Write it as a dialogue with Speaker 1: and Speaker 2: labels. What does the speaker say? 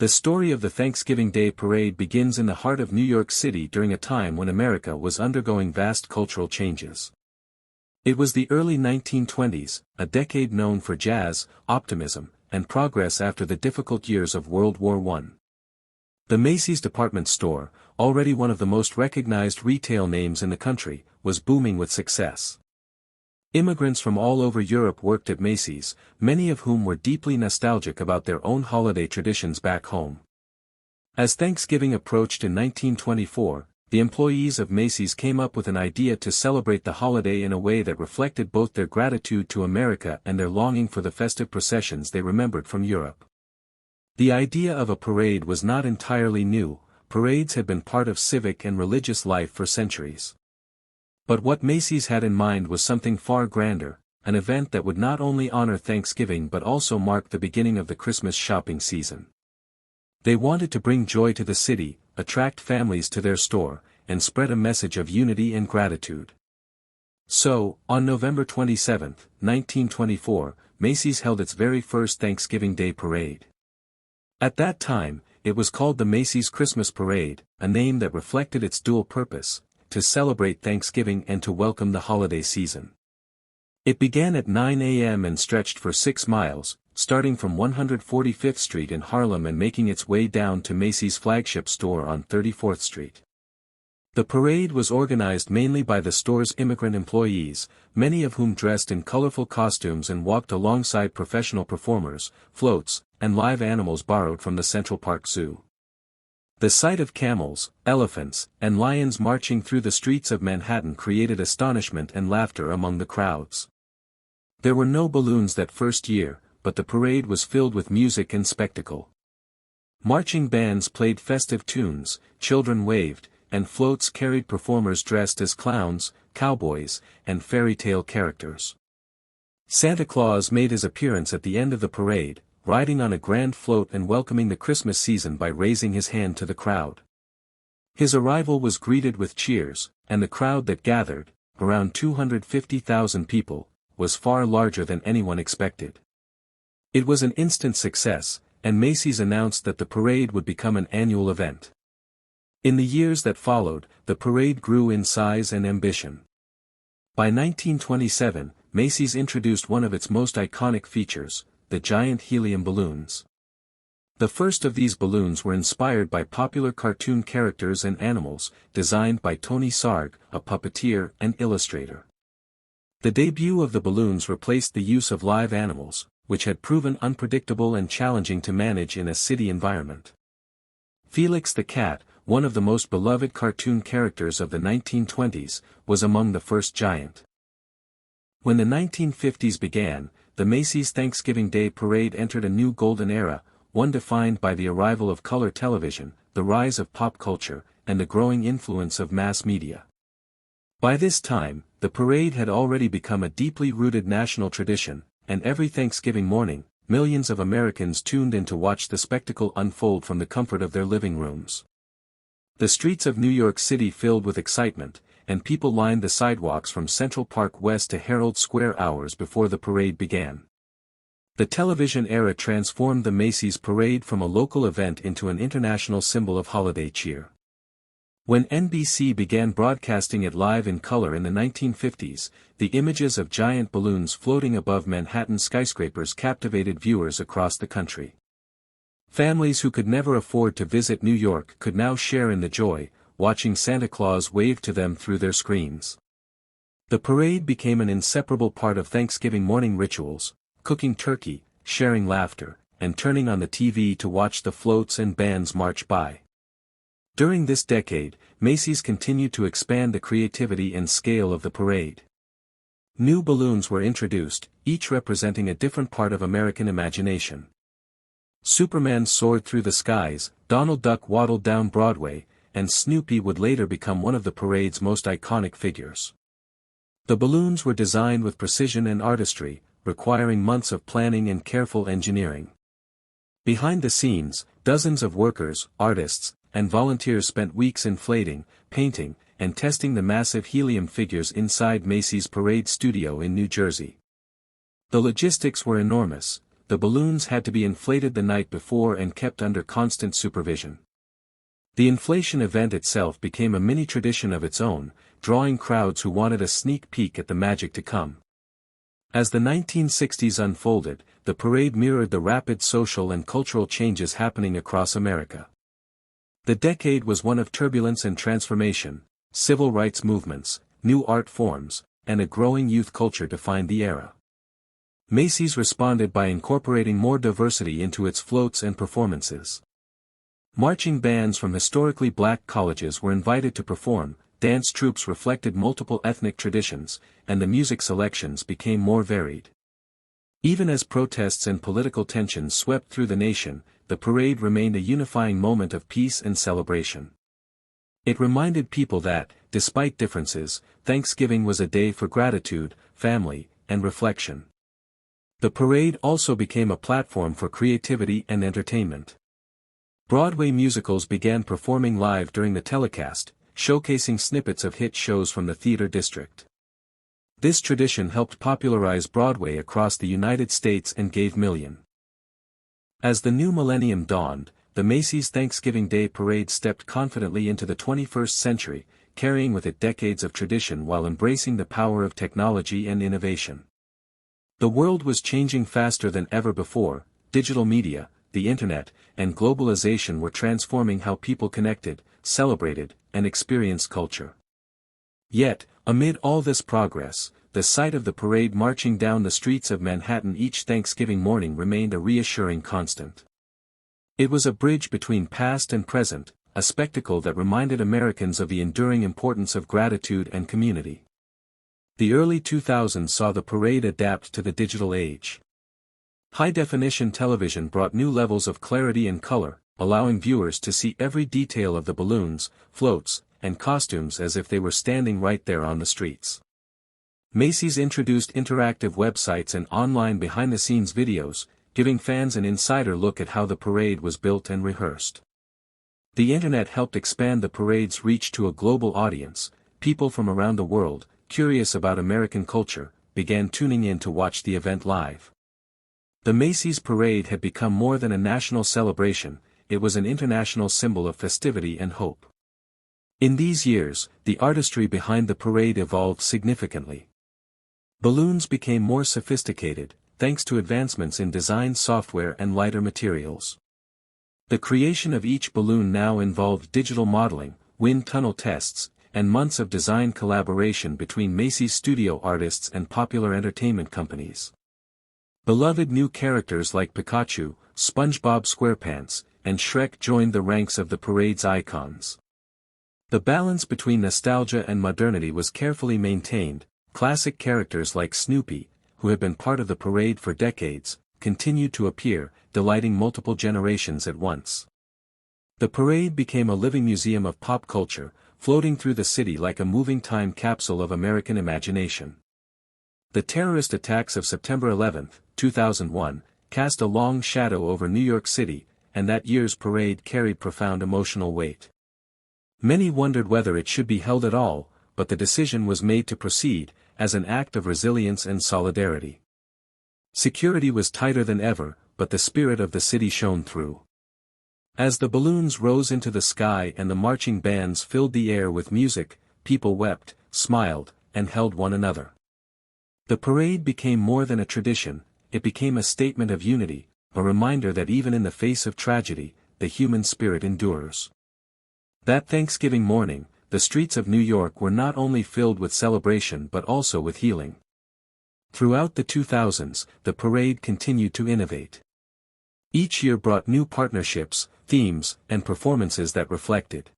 Speaker 1: The story of the Thanksgiving Day Parade begins in the heart of New York City during a time when America was undergoing vast cultural changes. It was the early 1920s, a decade known for jazz, optimism, and progress after the difficult years of World War I. The Macy's department store, already one of the most recognized retail names in the country, was booming with success. Immigrants from all over Europe worked at Macy's, many of whom were deeply nostalgic about their own holiday traditions back home. As Thanksgiving approached in 1924, the employees of Macy's came up with an idea to celebrate the holiday in a way that reflected both their gratitude to America and their longing for the festive processions they remembered from Europe. The idea of a parade was not entirely new. Parades had been part of civic and religious life for centuries. But what Macy's had in mind was something far grander, an event that would not only honor Thanksgiving but also mark the beginning of the Christmas shopping season. They wanted to bring joy to the city, attract families to their store, and spread a message of unity and gratitude. So, on November 27, 1924, Macy's held its very first Thanksgiving Day Parade. At that time, it was called the Macy's Christmas Parade, a name that reflected its dual purpose: to celebrate Thanksgiving and to welcome the holiday season. It began at 9 a.m. and stretched for 6 miles, starting from 145th Street in Harlem and making its way down to Macy's flagship store on 34th Street. The parade was organized mainly by the store's immigrant employees, many of whom dressed in colorful costumes and walked alongside professional performers, floats, and live animals borrowed from the Central Park Zoo. The sight of camels, elephants, and lions marching through the streets of Manhattan created astonishment and laughter among the crowds. There were no balloons that first year, but the parade was filled with music and spectacle. Marching bands played festive tunes, children waved, and floats carried performers dressed as clowns, cowboys, and fairy tale characters. Santa Claus made his appearance at the end of the parade, riding on a grand float and welcoming the Christmas season by raising his hand to the crowd. His arrival was greeted with cheers, and the crowd that gathered, around 250,000 people, was far larger than anyone expected. It was an instant success, and Macy's announced that the parade would become an annual event. In the years that followed, the parade grew in size and ambition. By 1927, Macy's introduced one of its most iconic features: the giant helium balloons. The first of these balloons were inspired by popular cartoon characters and animals, designed by Tony Sarg, a puppeteer and illustrator. The debut of the balloons replaced the use of live animals, which had proven unpredictable and challenging to manage in a city environment. Felix the cat, one of the most beloved cartoon characters of the 1920s, was among the first giant. When the 1950s began, the Macy's Thanksgiving Day Parade entered a new golden era, one defined by the arrival of color television, the rise of pop culture, and the growing influence of mass media. By this time, the parade had already become a deeply rooted national tradition, and every Thanksgiving morning, millions of Americans tuned in to watch the spectacle unfold from the comfort of their living rooms. The streets of New York City filled with excitement, and people lined the sidewalks from Central Park West to Herald Square hours before the parade began. The television era transformed the Macy's parade from a local event into an international symbol of holiday cheer. When NBC began broadcasting it live in color in the 1950s, the images of giant balloons floating above Manhattan skyscrapers captivated viewers across the country. Families who could never afford to visit New York could now share in the joy, watching Santa Claus wave to them through their screens. The parade became an inseparable part of Thanksgiving morning rituals, cooking turkey, sharing laughter, and turning on the TV to watch the floats and bands march by. During this decade, Macy's continued to expand the creativity and scale of the parade. New balloons were introduced, each representing a different part of American imagination. Superman soared through the skies, Donald Duck waddled down Broadway, and Snoopy would later become one of the parade's most iconic figures. The balloons were designed with precision and artistry, requiring months of planning and careful engineering. Behind the scenes, dozens of workers, artists, and volunteers spent weeks inflating, painting, and testing the massive helium figures inside Macy's Parade Studio in New Jersey. The logistics were enormous. the balloons had to be inflated the night before and kept under constant supervision. The inflation event itself became a mini tradition of its own, drawing crowds who wanted a sneak peek at the magic to come. As the 1960s unfolded, the parade mirrored the rapid social and cultural changes happening across America. The decade was one of turbulence and transformation. Civil rights movements, new art forms, and a growing youth culture defined the era. Macy's responded by incorporating more diversity into its floats and performances. Marching bands from historically black colleges were invited to perform, dance troupes reflected multiple ethnic traditions, and the music selections became more varied. Even as protests and political tensions swept through the nation, the parade remained a unifying moment of peace and celebration. It reminded people that, despite differences, Thanksgiving was a day for gratitude, family, and reflection. The parade also became a platform for creativity and entertainment. Broadway musicals began performing live during the telecast, showcasing snippets of hit shows from the theater district. This tradition helped popularize Broadway across the United States and gave millions. As the new millennium dawned, the Macy's Thanksgiving Day Parade stepped confidently into the 21st century, carrying with it decades of tradition while embracing the power of technology and innovation. The world was changing faster than ever before. Digital media, the internet, and globalization were transforming how people connected, celebrated, and experienced culture. Yet, amid all this progress, the sight of the parade marching down the streets of Manhattan each Thanksgiving morning remained a reassuring constant. It was a bridge between past and present, a spectacle that reminded Americans of the enduring importance of gratitude and community. The early 2000s saw the parade adapt to the digital age. High-definition television brought new levels of clarity and color, allowing viewers to see every detail of the balloons, floats, and costumes as if they were standing right there on the streets. Macy's introduced interactive websites and online behind-the-scenes videos, giving fans an insider look at how the parade was built and rehearsed. The internet helped expand the parade's reach to a global audience. People from around the world, curious about American culture, began tuning in to watch the event live. The Macy's parade had become more than a national celebration, it was an international symbol of festivity and hope. In these years, the artistry behind the parade evolved significantly. Balloons became more sophisticated, thanks to advancements in design software and lighter materials. The creation of each balloon now involved digital modeling, wind tunnel tests, and months of design collaboration between Macy's studio artists and popular entertainment companies. Beloved new characters like Pikachu, SpongeBob SquarePants, and Shrek joined the ranks of the parade's icons. The balance between nostalgia and modernity was carefully maintained. Classic characters like Snoopy, who had been part of the parade for decades, continued to appear, delighting multiple generations at once. The parade became a living museum of pop culture, floating through the city like a moving time capsule of American imagination. The terrorist attacks of September 11, 2001, cast a long shadow over New York City, and that year's parade carried profound emotional weight. Many wondered whether it should be held at all, but the decision was made to proceed, as an act of resilience and solidarity. Security was tighter than ever, but the spirit of the city shone through. As the balloons rose into the sky and the marching bands filled the air with music, people wept, smiled, and held one another. The parade became more than a tradition, it became a statement of unity, a reminder that even in the face of tragedy, the human spirit endures. That Thanksgiving morning, the streets of New York were not only filled with celebration but also with healing. Throughout the 2000s, the parade continued to innovate. Each year brought new partnerships, themes, and performances that reflected